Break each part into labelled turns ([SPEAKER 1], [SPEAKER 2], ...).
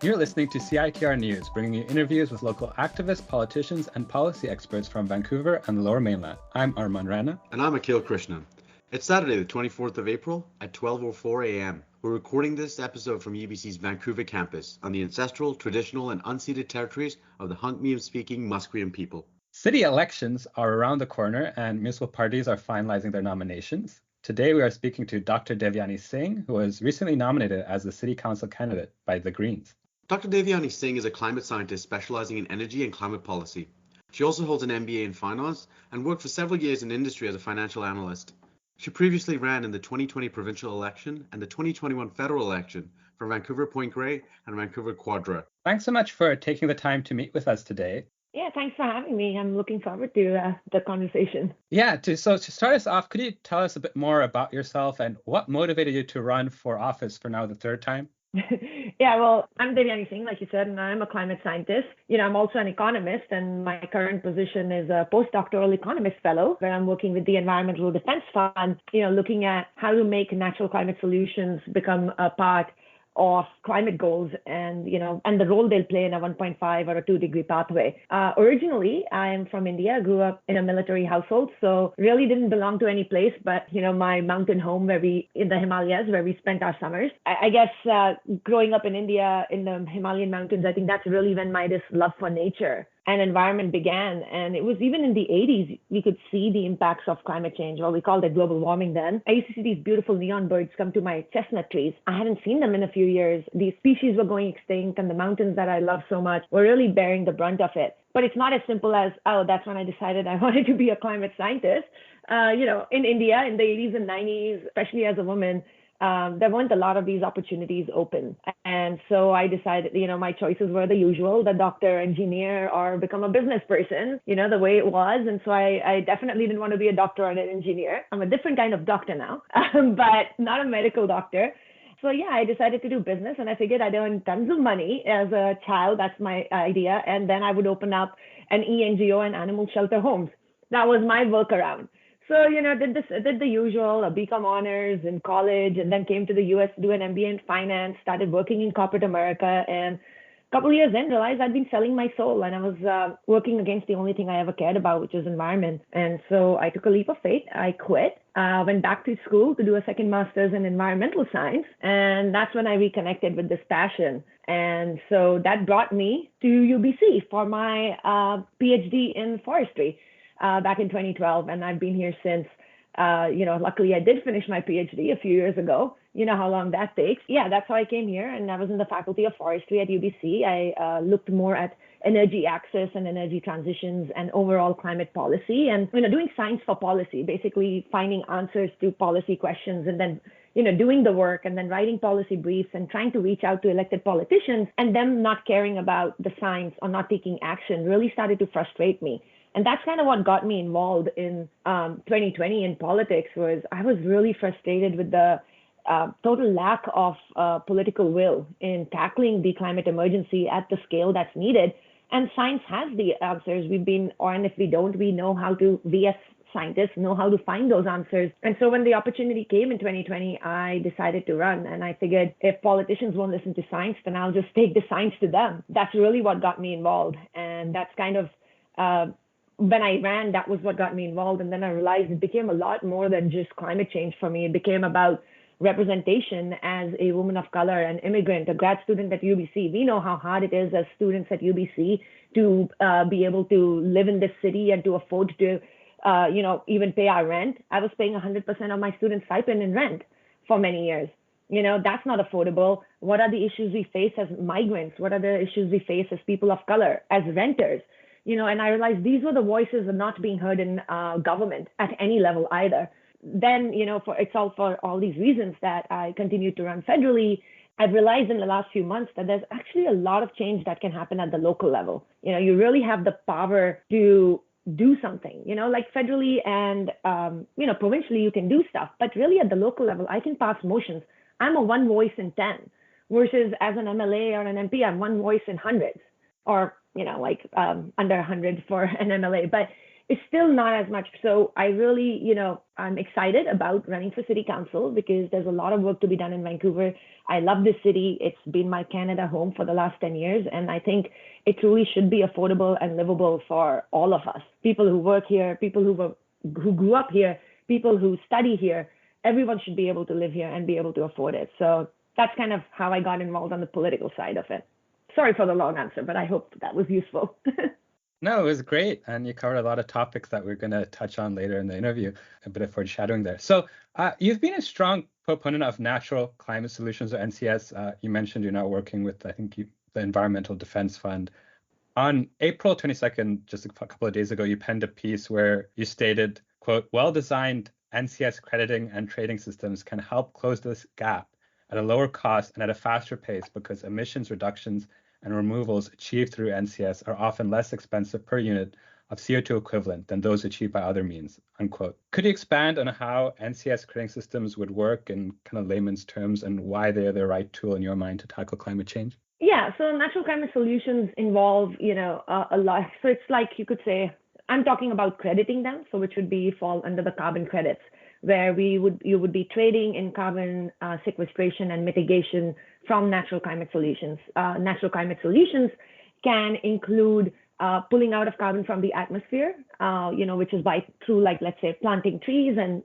[SPEAKER 1] You're listening to CITR News, bringing you interviews with local activists, politicians, and policy experts from Vancouver and the Lower Mainland. I'm Arman Rana.
[SPEAKER 2] And I'm Akhil Krishna. It's Saturday, the 24th of April at 12:04 a.m. We're recording this episode from UBC's Vancouver campus on the ancestral, traditional, and unceded territories of the Hunkaminam-speaking Musqueam people.
[SPEAKER 1] City elections are around the corner and municipal parties are finalizing their nominations. Today we are speaking to Dr. Devyani Singh, who was recently nominated as the City Council candidate by the Greens.
[SPEAKER 2] Dr. Devyani Singh is a climate scientist specializing in energy and climate policy. She also holds an MBA in finance and worked for several years in industry as a financial analyst. She previously ran in the 2020 provincial election and the 2021 federal election for Vancouver Point Grey and Vancouver Quadra.
[SPEAKER 1] Thanks so much for taking the time to meet with us today.
[SPEAKER 3] Yeah, thanks for having me. I'm looking forward to the conversation.
[SPEAKER 1] Yeah, so to start us off, could you tell us a bit more about yourself and what motivated you to run for office for now the third time?
[SPEAKER 3] Yeah, well, I'm Devyani Singh, like you said, and I'm a climate scientist. I'm also an economist, and my current position is a postdoctoral economist fellow, where I'm working with the Environmental Defense Fund, looking at how to make natural climate solutions become a part of climate goals and the role they'll play in a 1.5 or a 2-degree pathway. Originally, I am from India. I grew up in a military household, so really didn't belong to any place but, my mountain home in the Himalayas, where we spent our summers. I guess growing up in India in the Himalayan mountains, I think that's really when this love for nature and environment began. And it was even in the 80s, we could see the impacts of climate change, or we called it global warming then. I used to see these beautiful neon birds come to my chestnut trees. I hadn't seen them in a few years. These species were going extinct, and the mountains that I love so much were really bearing the brunt of it. But it's not as simple as, that's when I decided I wanted to be a climate scientist. In India in the 80s and 90s, especially as a woman, there weren't a lot of these opportunities open. And so I decided, my choices were the usual, the doctor, engineer, or become a business person, the way it was. And so I definitely didn't want to be a doctor or an engineer. I'm a different kind of doctor now, but not a medical doctor. So yeah, I decided to do business, and I figured I'd earn tons of money as a child. That's my idea. And then I would open up an ENGO and animal shelter homes. That was my workaround. So, did the usual, a BCom honors in college, and then came to the US to do an MBA in finance, started working in corporate America, and a couple of years in, realized I'd been selling my soul, and I was working against the only thing I ever cared about, which is environment. And so I took a leap of faith. I quit, went back to school to do a second master's in environmental science, and that's when I reconnected with this passion. And so that brought me to UBC for my PhD in forestry. Back in 2012, and I've been here since. Luckily I did finish my PhD a few years ago. You know how long that takes. Yeah, that's how I came here, and I was in the Faculty of Forestry at UBC. I looked more at energy access and energy transitions and overall climate policy, and doing science for policy, basically finding answers to policy questions, and then doing the work, and then writing policy briefs and trying to reach out to elected politicians, and them not caring about the science or not taking action really started to frustrate me. And that's kind of what got me involved in 2020 in politics. Was I was really frustrated with the total lack of political will in tackling the climate emergency at the scale that's needed. And science has the answers. And if we don't, we know how to, we as scientists know how to find those answers. And so when the opportunity came in 2020, I decided to run. And I figured if politicians won't listen to science, then I'll just take the science to them. That's really what got me involved. And that's kind of, when I ran, that was what got me involved. And then I realized it became a lot more than just climate change for me. It became about representation as a woman of color, an immigrant, a grad student at UBC. We know how hard it is as students at UBC to be able to live in this city and to afford to, even pay our rent. I was paying 100% of my student stipend in rent for many years. That's not affordable. What are the issues we face as migrants? What are the issues we face as people of color, as renters? And I realized these were the voices that are not being heard in government at any level either. Then, for all these reasons that I continued to run federally. I've realized in the last few months that there's actually a lot of change that can happen at the local level. You really have the power to do something, like federally and, provincially you can do stuff, but really at the local level, I can pass motions. I'm a one voice in 10 versus as an MLA or an MP, I'm one voice in hundreds, or under 100 for an MLA. But It's still not as much. So I really, I'm excited about running for city council because there's a lot of work to be done in Vancouver. I love this city. It's been my Canada home for the last 10 years. And I think it truly should be affordable and livable for all of us. People who work here, people who grew up here, people who study here, everyone should be able to live here and be able to afford it. So that's kind of how I got involved on the political side of it. Sorry for the long answer, but I hope that was useful.
[SPEAKER 1] No, it was great. And you covered a lot of topics that we're going to touch on later in the interview, a bit of foreshadowing there. So you've been a strong proponent of natural climate solutions, or NCS. You mentioned you're now working with, I think, the Environmental Defense Fund. On April 22nd, just a couple of days ago, you penned a piece where you stated, quote, well-designed NCS crediting and trading systems can help close this gap at a lower cost and at a faster pace because emissions reductions and removals achieved through NCS are often less expensive per unit of CO2 equivalent than those achieved by other means, unquote. Could you expand on how NCS crediting systems would work in kind of layman's terms and why they're the right tool in your mind to tackle climate change?
[SPEAKER 3] Yeah, so natural climate solutions involve, a lot. So it's like you could say, I'm talking about crediting them, so which would fall under the carbon credits, where you would be trading in carbon sequestration and mitigation from natural climate solutions. Natural climate solutions can include pulling out of carbon from the atmosphere, which is through let's say planting trees and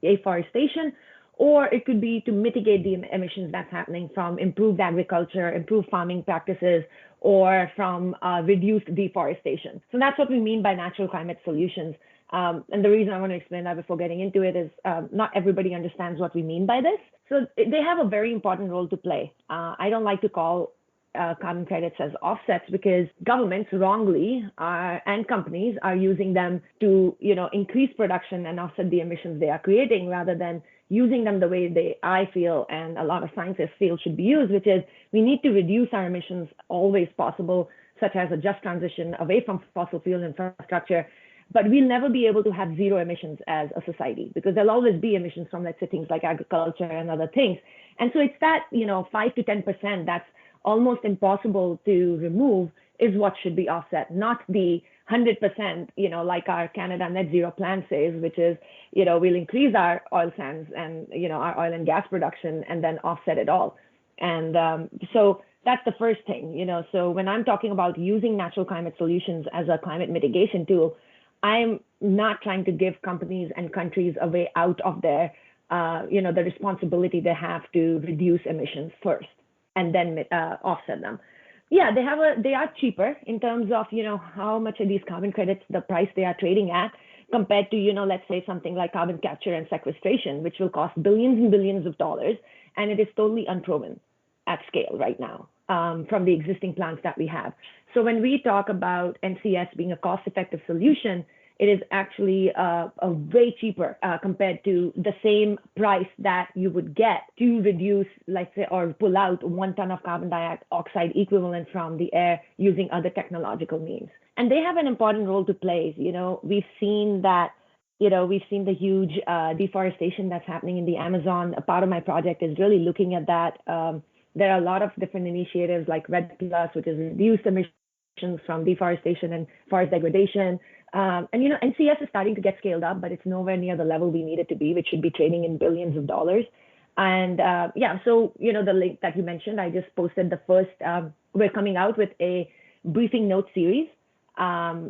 [SPEAKER 3] afforestation, or it could be to mitigate the emissions that's happening from improved agriculture, improved farming practices, or from reduced deforestation. So that's what we mean by natural climate solutions. And the reason I want to explain that before getting into it is not everybody understands what we mean by this. So they have a very important role to play. I don't like to call carbon credits as offsets because governments wrongly and companies are using them to increase production and offset the emissions they are creating rather than using them the way I feel and a lot of scientists feel should be used, which is we need to reduce our emissions always possible, such as a just transition away from fossil fuel infrastructure. But we'll never be able to have zero emissions as a society because there'll always be emissions from, let's say, things like agriculture and other things. And so it's that, 5 to 10% that's almost impossible to remove is what should be offset, not the 100%, like our Canada net zero plan says, which is, we'll increase our oil sands and, our oil and gas production and then offset it all. And so that's the first thing, so when I'm talking about using natural climate solutions as a climate mitigation tool, I'm not trying to give companies and countries a way out of their, the responsibility they have to reduce emissions first and then offset them. Yeah, they are cheaper in terms of, how much are these carbon credits, the price they are trading at compared to, let's say something like carbon capture and sequestration, which will cost billions and billions of dollars. And it is totally unproven at scale right now from the existing plants that we have. So when we talk about NCS being a cost-effective solution, it is actually a way cheaper compared to the same price that you would get to reduce, let's say, or pull out 1 ton of carbon dioxide equivalent from the air using other technological means. And they have an important role to play. We've seen that, we've seen the huge deforestation that's happening in the Amazon. A part of my project is really looking at that. There are a lot of different initiatives like REDD+, which is reduced emissions from deforestation and forest degradation. And NCS is starting to get scaled up, but it's nowhere near the level we need it to be, which should be trading in billions of dollars. And so the link that you mentioned, I just posted the first. We're coming out with a briefing note series,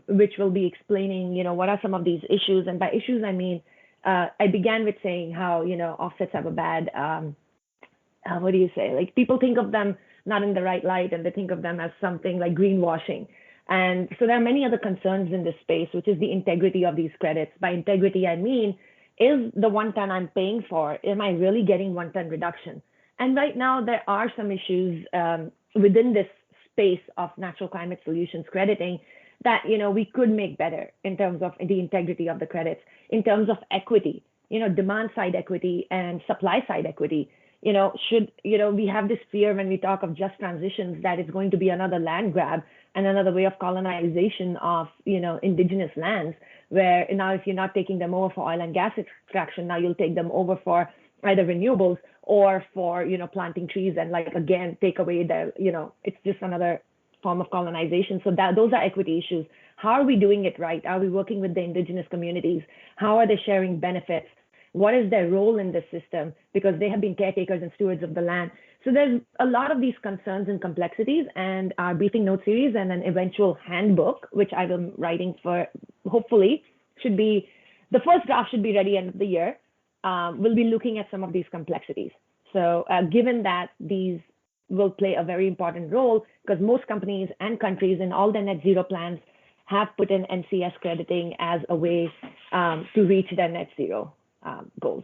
[SPEAKER 3] which will be explaining what are some of these issues. And by issues, I mean I began with saying how offsets have a bad what do you say? Like people think of them not in the right light, and they think of them as something like greenwashing. And so there are many other concerns in this space, which is the integrity of these credits. By integrity, I mean, is the 1 ton I'm paying for, am I really getting 1 ton reduction? And right now, there are some issues within this space of natural climate solutions crediting that, we could make better in terms of the integrity of the credits, in terms of equity, demand side equity and supply side equity. We have this fear when we talk of just transitions that it's going to be another land grab and another way of colonization of, indigenous lands, where now if you're not taking them over for oil and gas extraction, now you'll take them over for either renewables or for, planting trees and again, take away it's just another form of colonization. So those are equity issues. How are we doing it right? Are we working with the indigenous communities? How are they sharing benefits? What is their role in the system? Because they have been caretakers and stewards of the land. So there's a lot of these concerns and complexities, and our briefing note series and an eventual handbook, which I am writing for, hopefully, the first draft should be ready end of the year. We'll be looking at some of these complexities. So given that these will play a very important role, because most companies and countries in all their net zero plans have put in NCS crediting as a way to reach their net zero goals.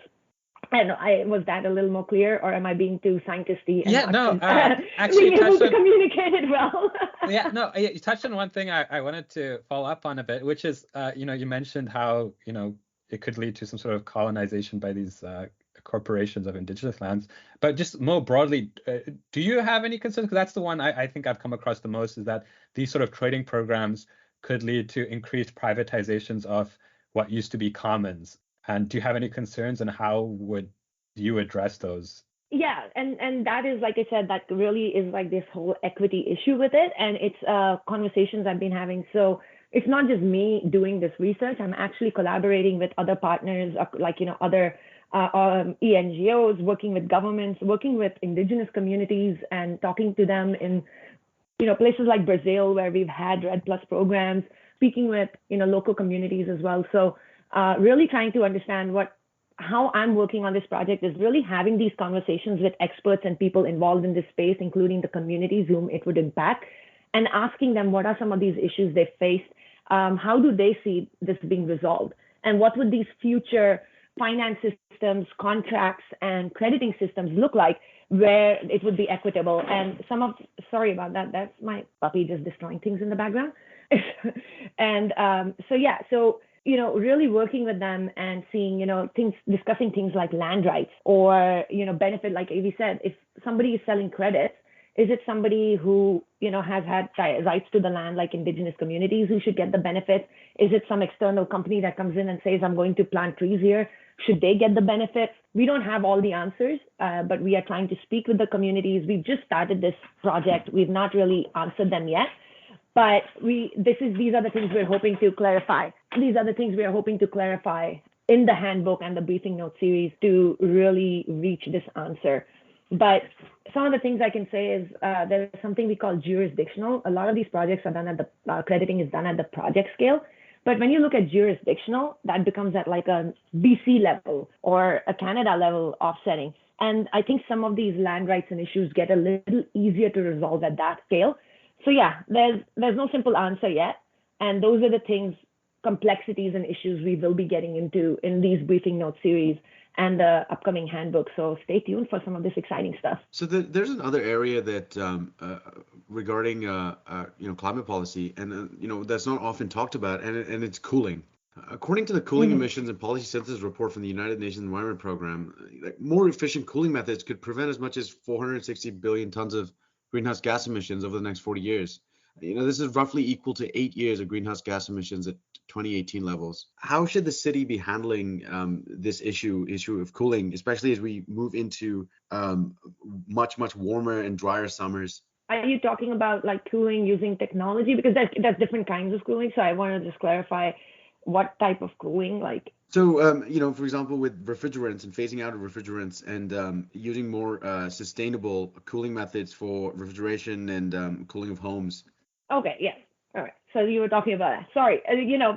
[SPEAKER 3] I don't know, was that a little more clear, or am I being too scientisty?
[SPEAKER 1] Yeah, no, actually
[SPEAKER 3] being able to communicate it well.
[SPEAKER 1] Yeah, no, you touched on one thing I wanted to follow up on a bit, which is, you mentioned how, it could lead to some sort of colonization by these corporations of indigenous lands. But just more broadly, do you have any concerns? Because that's the one I think I've come across the most, is that these sort of trading programs could lead to increased privatizations of what used to be commons. And do you have any concerns, and how would you address those?
[SPEAKER 3] Yeah, and that is, like I said, that really is like this whole equity issue with it, and it's conversations I've been having. So it's not just me doing this research. I'm actually collaborating with other partners, like other ENGOs, working with governments, working with indigenous communities, and talking to them in places like Brazil, where we've had RED Plus programs, speaking with local communities as well. So really trying to understand how I'm working on this project is really having these conversations with experts and people involved in this space, including the communities whom it would impact, and asking them what are some of these issues they faced, how do they see this being resolved, and what would these future finance systems, contracts, and crediting systems look like where it would be equitable. And sorry about that, that's my puppy just destroying things in the background. And so really working with them and seeing, discussing things like land rights or, benefit, like Avi said, if somebody is selling credits, is it somebody who, has had rights to the land, like indigenous communities, who should get the benefits? Is it some external company that comes in and says, I'm going to plant trees here? Should they get the benefits? We don't have all the answers, but we are trying to speak with the communities. We've just started this project. We've not really answered them yet. But these are the things we're hoping to clarify. These are the things we are hoping to clarify in the handbook and the briefing note series to really reach this answer. But some of the things I can say is there's something we call jurisdictional. A lot of these projects are done at the crediting is done at the project scale. But when you look at jurisdictional, that becomes at like a BC level or a Canada level offsetting. And I think some of these land rights and issues get a little easier to resolve at that scale. So yeah, there's no simple answer yet. And those are the things, complexities and issues we will be getting into in these briefing note series and the upcoming handbook. So stay tuned for some of this exciting stuff.
[SPEAKER 2] So there's another area that regarding climate policy, and that's not often talked about, and it's cooling. According to the Cooling Emissions and Policy Synthesis Report from the United Nations Environment Program, more efficient cooling methods could prevent as much as 460 billion tons of greenhouse gas emissions over the next 40 years. This is roughly equal to 8 years of greenhouse gas emissions at 2018 levels. How should the city be handling this issue of cooling, especially as we move into much warmer and drier summers?
[SPEAKER 3] Are you talking about like cooling using technology? Because that's different kinds of cooling. So I want to just clarify what type of cooling, like.
[SPEAKER 2] So, for example, with refrigerants and phasing out of refrigerants and using more sustainable cooling methods for refrigeration and cooling of homes.
[SPEAKER 3] Okay, yes. All right. So you were talking about that. Sorry,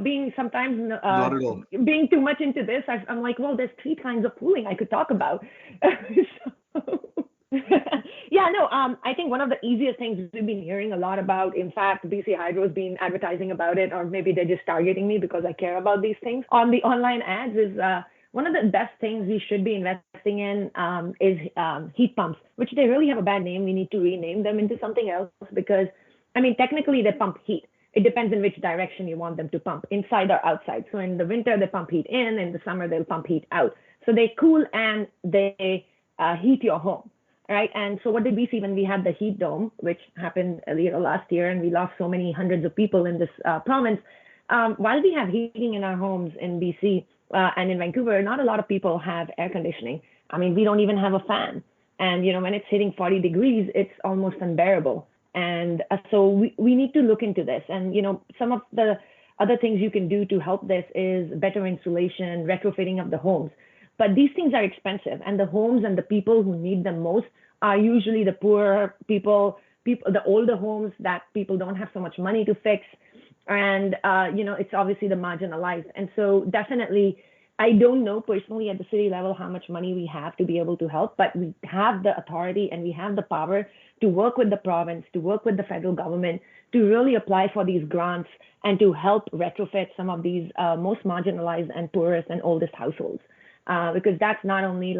[SPEAKER 3] being sometimes
[SPEAKER 2] not at all.
[SPEAKER 3] Being too much into this, I'm like, well, there's 3 kinds of cooling I could talk about. Yeah, no, I think one of the easiest things we've been hearing a lot about, in fact, BC Hydro's been advertising about it, or maybe they're just targeting me because I care about these things on the online ads, is one of the best things we should be investing in is heat pumps, which they really have a bad name. We need to rename them into something else because, technically they pump heat. It depends in which direction you want them to pump, inside or outside. So in the winter, they pump heat in the summer, they'll pump heat out. So they cool and they heat your home. Right. And so what did we see when we had the heat dome, which happened last year, and we lost so many hundreds of people in this province? While we have heating in our homes in BC and in Vancouver, not a lot of people have air conditioning. We don't even have a fan. And, when it's hitting 40 degrees, it's almost unbearable. And so we need to look into this. And, some of the other things you can do to help this is better insulation, retrofitting of the homes. But these things are expensive, and the homes and the people who need them most are usually the poorer people, the older homes that people don't have so much money to fix. And, it's obviously the marginalized. And so definitely, I don't know personally at the city level how much money we have to be able to help, but we have the authority and we have the power to work with the province, to work with the federal government, to really apply for these grants and to help retrofit some of these most marginalized and poorest and oldest households. Because that's not only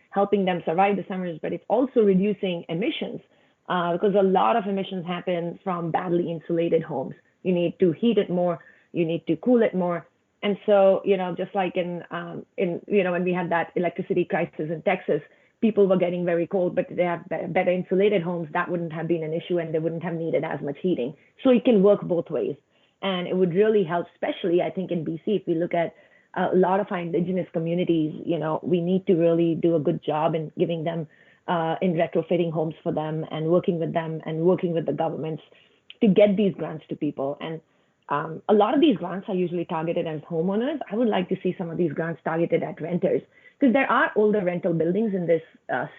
[SPEAKER 3] helping them survive the summers, but it's also reducing emissions because a lot of emissions happen from badly insulated homes. You need to heat it more, you need to cool it more. And so, just like in when we had that electricity crisis in Texas, people were getting very cold, but they have better insulated homes. That wouldn't have been an issue and they wouldn't have needed as much heating. So it can work both ways. And it would really help, especially I think in BC, if we look at a lot of our Indigenous communities, we need to really do a good job in giving them, in retrofitting homes for them and working with them and working with the governments to get these grants to people. And a lot of these grants are usually targeted as homeowners. I would like to see some of these grants targeted at renters, because there are older rental buildings in this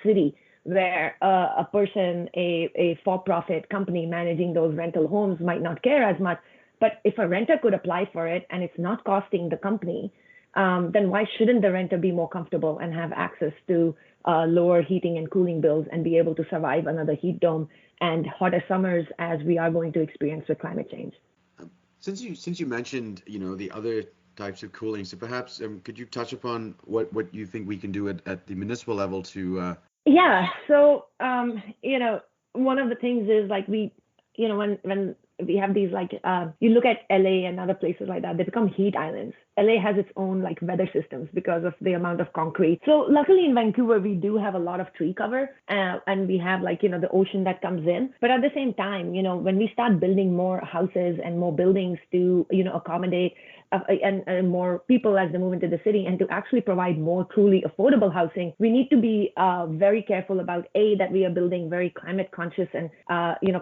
[SPEAKER 3] city where a person, a for-profit company managing those rental homes might not care as much. But if a renter could apply for it and it's not costing the company, then why shouldn't the renter be more comfortable and have access to lower heating and cooling bills and be able to survive another heat dome and hotter summers as we are going to experience with climate change?
[SPEAKER 2] Since you mentioned, the other types of cooling, so perhaps could you touch upon what you think we can do at the municipal level to?
[SPEAKER 3] Yeah. So one of the things is when we have these you look at LA and other places like that, they become heat islands. LA has its own weather systems because of the amount of concrete. So luckily in Vancouver, we do have a lot of tree cover and we have the ocean that comes in. But at the same time, when we start building more houses and more buildings to, accommodate and more people as they move into the city and to actually provide more truly affordable housing, we need to be very careful about that we are building very climate conscious and,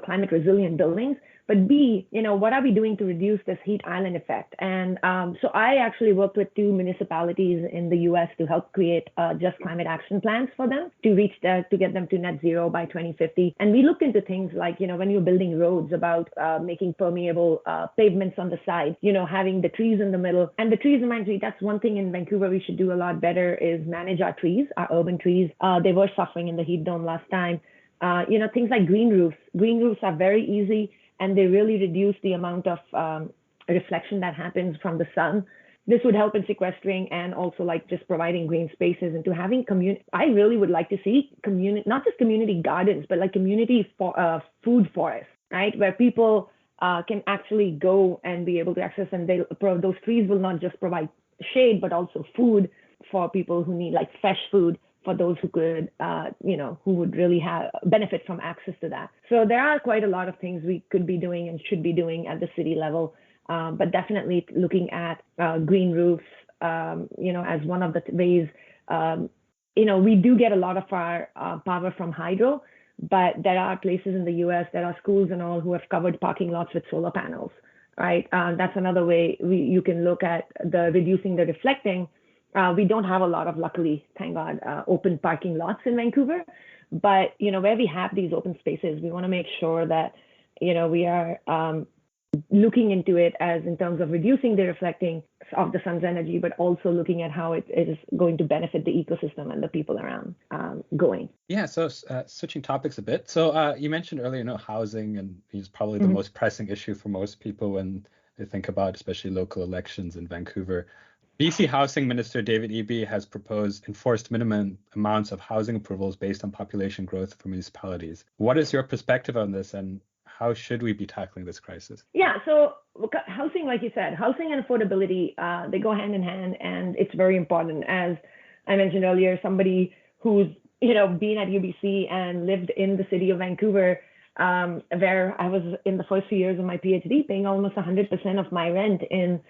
[SPEAKER 3] climate resilient buildings. But B, what are we doing to reduce this heat island effect? And so I actually worked with 2 municipalities in the US to help create just climate action plans for them to get them to net zero by 2050. And we looked into things like, when you're building roads, about making permeable pavements on the side, having the trees in the middle. And the trees reminds me, that's one thing in Vancouver we should do a lot better is manage our trees, our urban trees. They were suffering in the heat dome last time. Things like green roofs. Green roofs are very easy, and they really reduce the amount of reflection that happens from the sun. This would help in sequestering and also just providing green spaces and to having I really would like to see not just community gardens, but community food forests, right? Where people can actually go and be able to access, and those trees will not just provide shade, but also food for people who need fresh food, for those who could, who would really have benefit from access to that. So there are quite a lot of things we could be doing and should be doing at the city level, but definitely looking at green roofs, as one of the ways. We do get a lot of our power from hydro, but there are places in the US, there are schools and all who have covered parking lots with solar panels, right? That's another way you can look at reducing the reflecting. We don't have a lot of, luckily, thank God, open parking lots in Vancouver. But, where we have these open spaces, we want to make sure that, we are looking into it as in terms of reducing the reflecting of the sun's energy, but also looking at how it is going to benefit the ecosystem and the people around going.
[SPEAKER 1] Yeah, so switching topics a bit. So you mentioned earlier, housing, and it's probably the most pressing issue for most people when they think about especially local elections in Vancouver. BC Housing Minister David Eby has proposed enforced minimum amounts of housing approvals based on population growth for municipalities. What is your perspective on this, and how should we be tackling this crisis?
[SPEAKER 3] Yeah, so housing, like you said, housing and affordability, they go hand in hand, and it's very important. As I mentioned earlier, somebody who's been at UBC and lived in the city of Vancouver, where I was in the first few years of my PhD paying almost 100% of my rent in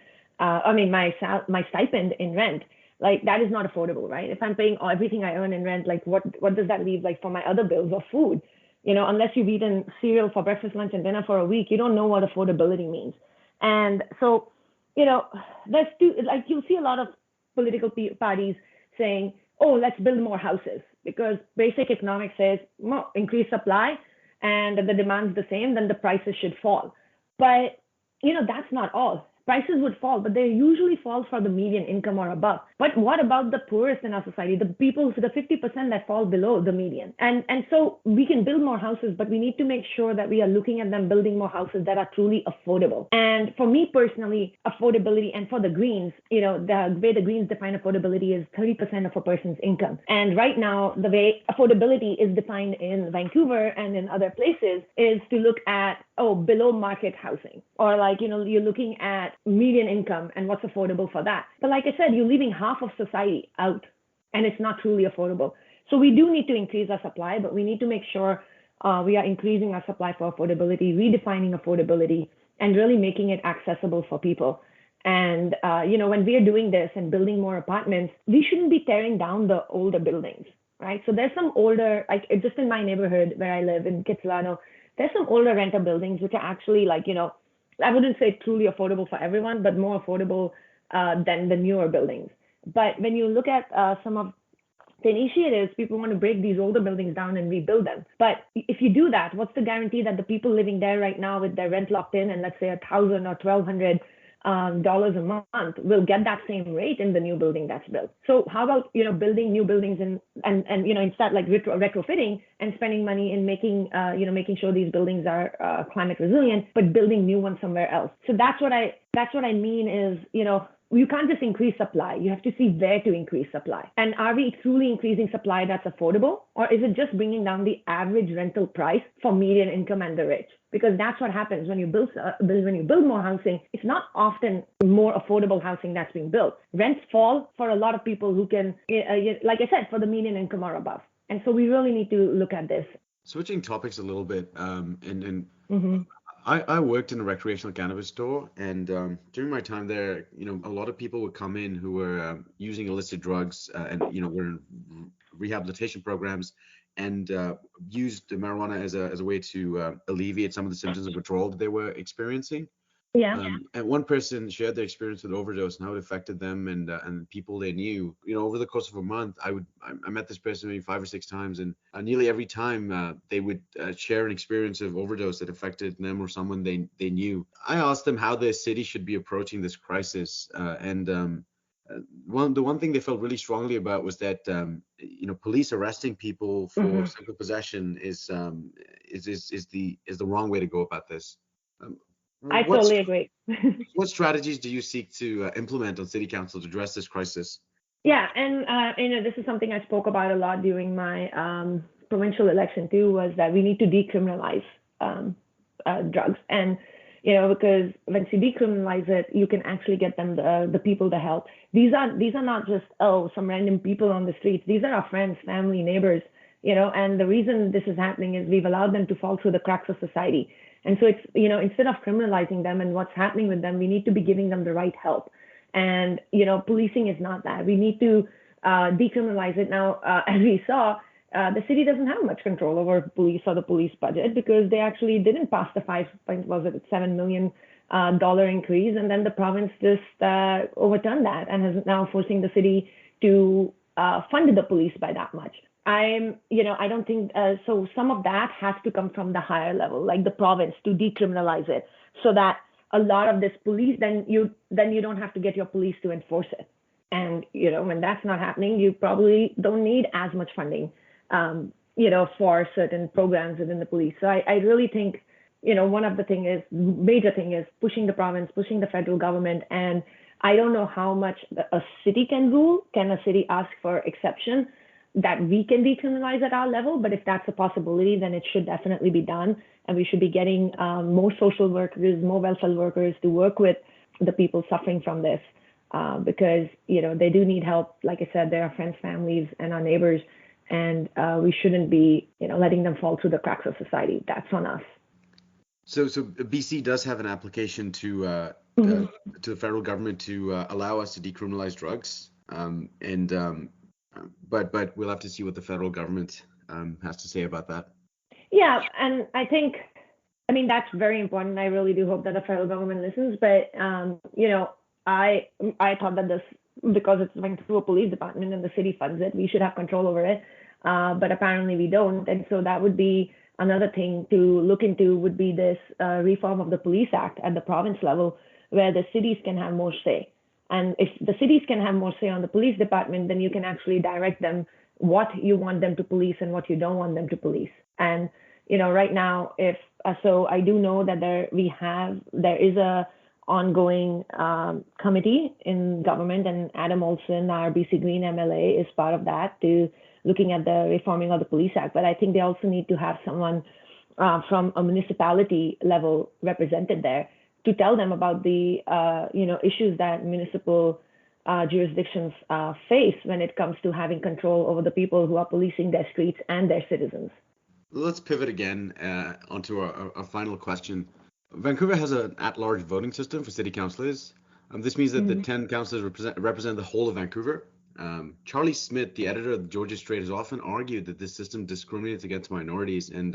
[SPEAKER 3] my stipend in rent, that is not affordable, right? If I'm paying everything I earn in rent, what does that leave for my other bills or food? Unless you've eaten cereal for breakfast, lunch, and dinner for a week, you don't know what affordability means. And so, there's you'll see a lot of political parties saying, oh, let's build more houses, because basic economics says, well, increase supply, and if the demand's the same, then the prices should fall. But, that's not all. Prices would fall, but they usually fall for the median income or above. But what about the poorest in our society, the people, the 50% that fall below the median? And so we can build more houses, but we need to make sure that we are looking at them building more houses that are truly affordable. And for me personally, affordability, and for the Greens, the way the Greens define affordability is 30% of a person's income. And right now, the way affordability is defined in Vancouver and in other places is to look at, below market housing, or you're looking at median income and what's affordable for that. But like I said, you're leaving half of society out, and it's not truly affordable. So we do need to increase our supply, but we need to make sure we are increasing our supply for affordability, redefining affordability, and really making it accessible for people. And, when we are doing this and building more apartments, we shouldn't be tearing down the older buildings, right? So there's some older, just in my neighborhood where I live in Kitsilano, there's some older rental buildings which are actually I wouldn't say truly affordable for everyone, but more affordable than the newer buildings. But when you look at some of the initiatives, people want to break these older buildings down and rebuild them. But if you do that, what's the guarantee that the people living there right now with their rent locked in and let's say $1,000 or $1,200 dollars a month will get that same rate in the new building that's built? So how about building new buildings and instead retrofitting and spending money in making sure these buildings are climate resilient, but building new ones somewhere else. So that's what I mean is you can't just increase supply. You have to see where to increase supply. And are we truly increasing supply that's affordable, or is it just bringing down the average rental price for median income and the rich? Because that's what happens when you build more housing. It's not often more affordable housing that's being built. Rents fall for a lot of people who can, like I said, for the median income or above. And so we really need to look at this.
[SPEAKER 2] Switching topics a little bit,
[SPEAKER 3] Mm-hmm.
[SPEAKER 2] I worked in a recreational cannabis store, and during my time there, a lot of people would come in who were using illicit drugs, and were in rehabilitation programs, and used the marijuana as a way to alleviate some of the symptoms of withdrawal that they were experiencing.
[SPEAKER 3] Yeah.
[SPEAKER 2] And one person shared their experience with overdose and how it affected them and people they knew. Over the course of a month, I met this person maybe 5 or 6 times, and nearly every time they would share an experience of overdose that affected them or someone they knew. I asked them how their city should be approaching this crisis, and the one thing they felt really strongly about was that police arresting people for
[SPEAKER 3] Mm-hmm.
[SPEAKER 2] simple possession is the wrong way to go about this.
[SPEAKER 3] I totally agree.
[SPEAKER 2] What strategies do you seek to implement on city council to address this crisis?
[SPEAKER 3] Yeah, and this is something I spoke about a lot during my provincial election too, was that we need to decriminalize drugs, and because once you decriminalize it, you can actually get them the people to help. These are not just some random people on the streets. These are our friends, family, neighbors. And the reason this is happening is we've allowed them to fall through the cracks of society. And so it's, instead of criminalizing them and what's happening with them, we need to be giving them the right help. And, policing is not that. We need to decriminalize it. Now, as we saw, the city doesn't have much control over police or the police budget, because they actually didn't pass the $7 million increase. And then the province just overturned that and is now forcing the city to fund the police by that much. I don't think so. Some of that has to come from the higher level, like the province, to decriminalize it, so that a lot of this police, then you don't have to get your police to enforce it. And when that's not happening, you probably don't need as much funding, for certain programs within the police. So I really think, one of the major thing is pushing the province, pushing the federal government, and I don't know how much a city can rule. Can a city ask for exception that we can decriminalize at our level? But if that's a possibility, then it should definitely be done. And we should be getting more social workers, more welfare workers to work with the people suffering from this, because, they do need help. Like I said, they're our friends, families, and our neighbors. And we shouldn't be, letting them fall through the cracks of society. That's on us.
[SPEAKER 2] So BC does have an application to the federal government to allow us to decriminalize drugs. But we'll have to see what the federal government has to say about that.
[SPEAKER 3] Yeah, and I mean, that's very important. I really do hope that the federal government listens. But I thought that this, because it's Vancouver Police Department and the city funds it, we should have control over it. But apparently we don't, and so that would be another thing to look into. Would be this reform of the Police Act at the province level, where the cities can have more say. And if the cities can have more say on the police department, then you can actually direct them what you want them to police and what you don't want them to police. And right now, if so, I do know that there is a ongoing committee in government, and Adam Olson, our BC Green MLA, is part of that, to looking at the reforming of the Police Act. But I think they also need to have someone from a municipality level represented there to tell them about the issues that municipal jurisdictions face when it comes to having control over the people who are policing their streets and their citizens.
[SPEAKER 2] Let's pivot again onto our final question. Vancouver has an at-large voting system for city councillors. This means that the 10 councillors represent the whole of Vancouver. Charlie Smith, the editor of the Georgia Straight, has often argued that this system discriminates against minorities and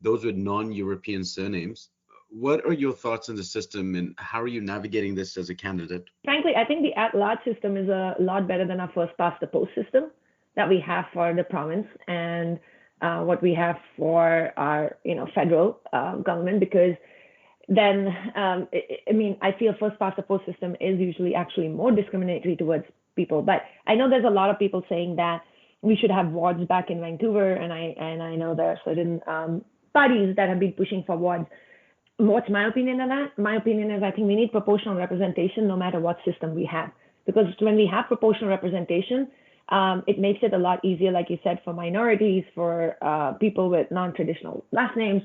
[SPEAKER 2] those with non-European surnames. What are your thoughts on the system, and how are you navigating this as a candidate?
[SPEAKER 3] Frankly, I think the at-large system is a lot better than our first-past-the-post system that we have for the province and what we have for our federal government, because then I feel first-past-the-post system is usually actually more discriminatory towards people. But I know there's a lot of people saying that we should have wards back in Vancouver, and I know there are certain parties that have been pushing for wards. What's my opinion on that? My opinion is I think we need proportional representation no matter what system we have. Because when we have proportional representation, it makes it a lot easier, like you said, for minorities, for people with non-traditional last names,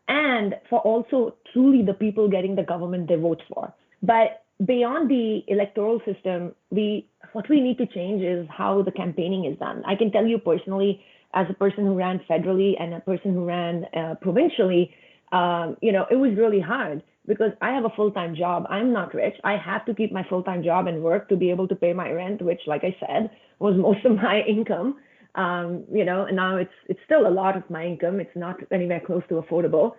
[SPEAKER 3] and for also truly the people getting the government they vote for. But beyond the electoral system, what we need to change is how the campaigning is done. I can tell you personally, as a person who ran federally and a person who ran provincially, it was really hard because I have a full-time job. I'm not rich. I have to keep my full-time job and work to be able to pay my rent, which, like I said, was most of my income. And now it's still a lot of my income. It's not anywhere close to affordable.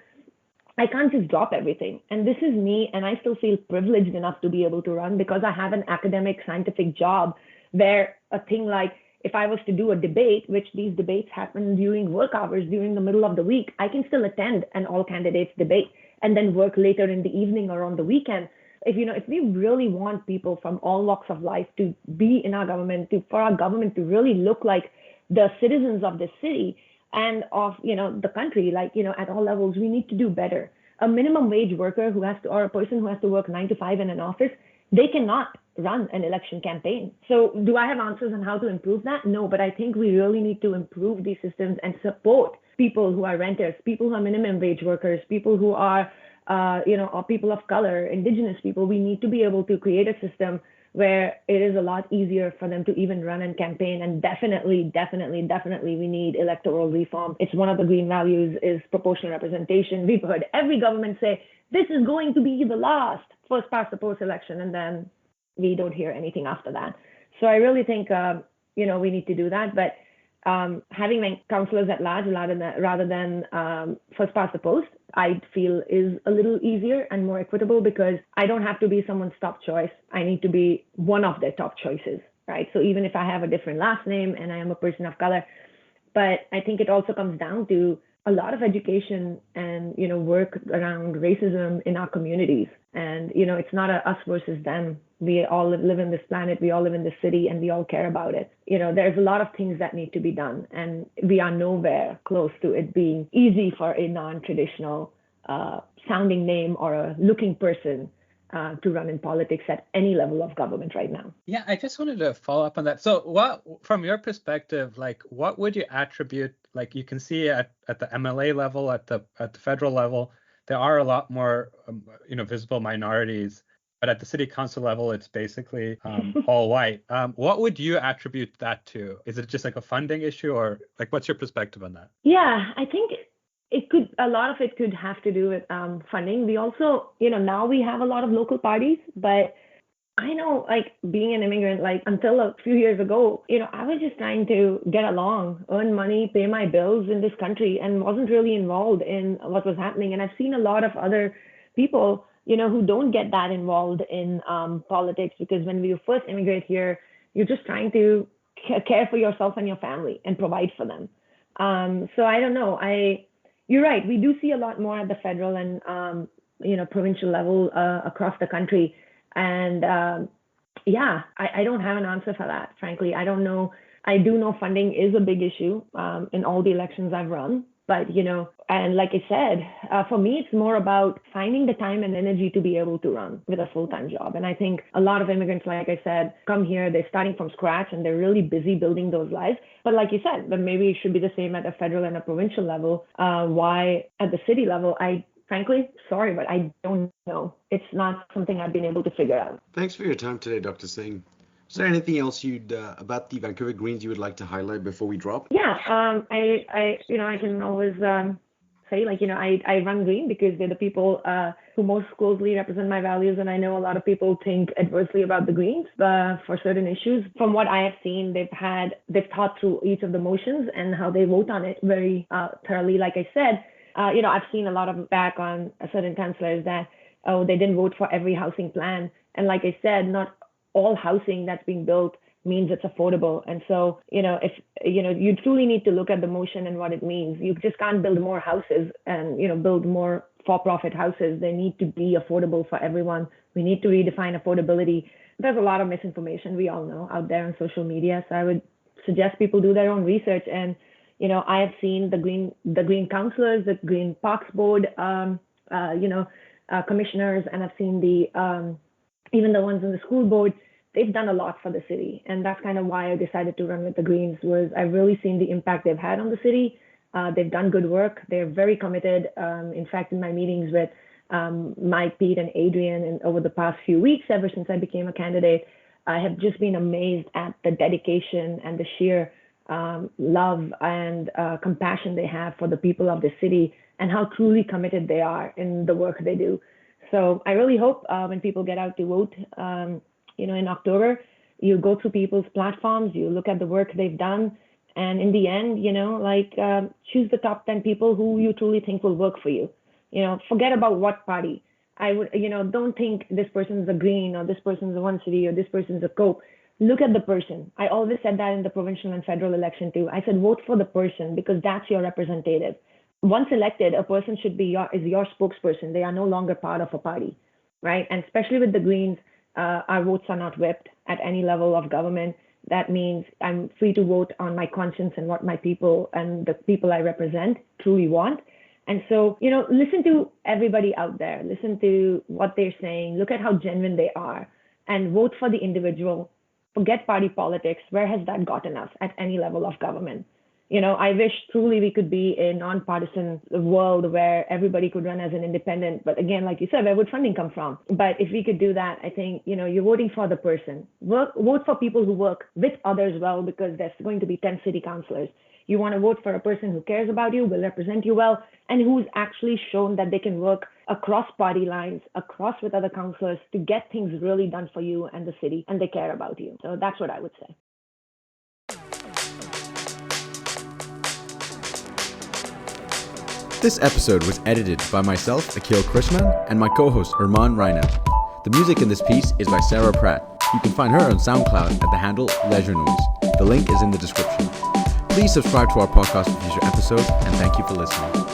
[SPEAKER 3] I can't just drop everything. And this is me, and I still feel privileged enough to be able to run because I have an academic, scientific job where a thing like, if I was to do a debate, which these debates happen during work hours, during the middle of the week, I can still attend an all candidates debate and then work later in the evening or on the weekend. If we really want people from all walks of life to be in our government, for our government to really look like the citizens of this city and of the country, at all levels, we need to do better. A minimum wage worker or a person who has to work 9 to 5 in an office, they cannot run an election campaign. So do I have answers on how to improve that? No, but I think we really need to improve these systems and support people who are renters, people who are minimum wage workers, people who are, or people of color, indigenous people. We need to be able to create a system where it is a lot easier for them to even run and campaign. And definitely, we need electoral reform. It's one of the green values is proportional representation. We've heard every government say, this is going to be the last first-past-the-post election, and then we don't hear anything after that. So I really think, we need to do that. But having councillors at large rather than first-past-the-post, I feel is a little easier and more equitable because I don't have to be someone's top choice. I need to be one of their top choices, right? So even if I have a different last name and I am a person of color, but I think it also comes down to a lot of education and, work around racism in our communities. And, it's not a us versus them. We all live in this planet, we all live in this city, and we all care about it. There's a lot of things that need to be done, and we are nowhere close to it being easy for a non-traditional sounding name or a looking person to run in politics at any level of government right now.
[SPEAKER 1] Yeah, I just wanted to follow up on that. So what, from your perspective, what would you attribute, you can see at the MLA level, at the federal level, there are a lot more, visible minorities, but at the city council level, it's basically all white. What would you attribute that to? Is it just a funding issue, or what's your perspective on that?
[SPEAKER 3] Yeah, I think a lot of it could have to do with funding. We also, now we have a lot of local parties, but I know, like being an immigrant, like until a few years ago, I was just trying to get along, earn money, pay my bills in this country, and wasn't really involved in what was happening. And I've seen a lot of other people, who don't get that involved in politics, because when we first immigrate here, you're just trying to care for yourself and your family and provide for them. So I don't know. You're right. We do see a lot more at the federal and provincial level across the country. And yeah, I don't have an answer for that, frankly. I don't know. I do know funding is a big issue in all the elections I've run. But, and like I said, for me, it's more about finding the time and energy to be able to run with a full-time job. And I think a lot of immigrants, like I said, come here, they're starting from scratch and they're really busy building those lives. But like you said, but maybe it should be the same at a federal and a provincial level. Why at the city level, frankly, sorry, but I don't know. It's not something I've been able to figure out.
[SPEAKER 2] Thanks for your time today, Dr. Singh. Is there anything else about the Vancouver Greens you would like to highlight before we drop?
[SPEAKER 3] Yeah, I can always say, I run Green because they're the people who most closely represent my values, and I know a lot of people think adversely about the Greens for certain issues. From what I have seen, they've thought through each of the motions and how they vote on it very thoroughly. Like I said, I've seen a lot of back on certain councillors that they didn't vote for every housing plan, and like I said, not all housing that's being built means it's affordable. And so, if you truly need to look at the motion and what it means. You just can't build more houses and, build more for-profit houses. They need to be affordable for everyone. We need to redefine affordability. There's a lot of misinformation, we all know, out there on social media. So I would suggest people do their own research. And, I have seen the Green councillors, the Green Parks Board, commissioners, and I've seen even the ones in the school board. They've done a lot for the city. And that's kind of why I decided to run with the Greens. Was I've really seen the impact they've had on the city. They've done good work. They're very committed. In fact, in my meetings with Mike, Pete, and Adrian, and over the past few weeks, ever since I became a candidate, I have just been amazed at the dedication and the sheer love and compassion they have for the people of the city and how truly committed they are in the work they do. So I really hope when people get out to vote, in October, you go through people's platforms, you look at the work they've done, and in the end, choose the top 10 people who you truly think will work for you. Forget about what party. I would, don't think this person's a Green or this person's a One City or this person's a COPE. Look at the person. I always said that in the provincial and federal election too. I said, vote for the person because that's your representative. Once elected, a person should be is your spokesperson. They are no longer part of a party, right? And especially with the Greens, our votes are not whipped at any level of government. That means I'm free to vote on my conscience and what my people and the people I represent truly want. And so, listen to everybody out there. Listen to what they're saying. Look at how genuine they are and vote for the individual. Forget party politics. Where has that gotten us at any level of government? I wish truly we could be a nonpartisan world where everybody could run as an independent. But again, like you said, where would funding come from? But if we could do that, I think, you're voting for the person. Vote for people who work with others well, because there's going to be 10 city councillors. You want to vote for a person who cares about you, will represent you well, and who's actually shown that they can work across party lines, across with other councillors to get things really done for you and the city, and they care about you. So that's what I would say.
[SPEAKER 4] This episode was edited by myself, Akhil Krishnan, and my co-host, Arman Raina. The music in this piece is by Sarah Pratt. You can find her on SoundCloud at the handle Leisure Noise. The link is in the description. Please subscribe to our podcast for future episodes, and thank you for listening.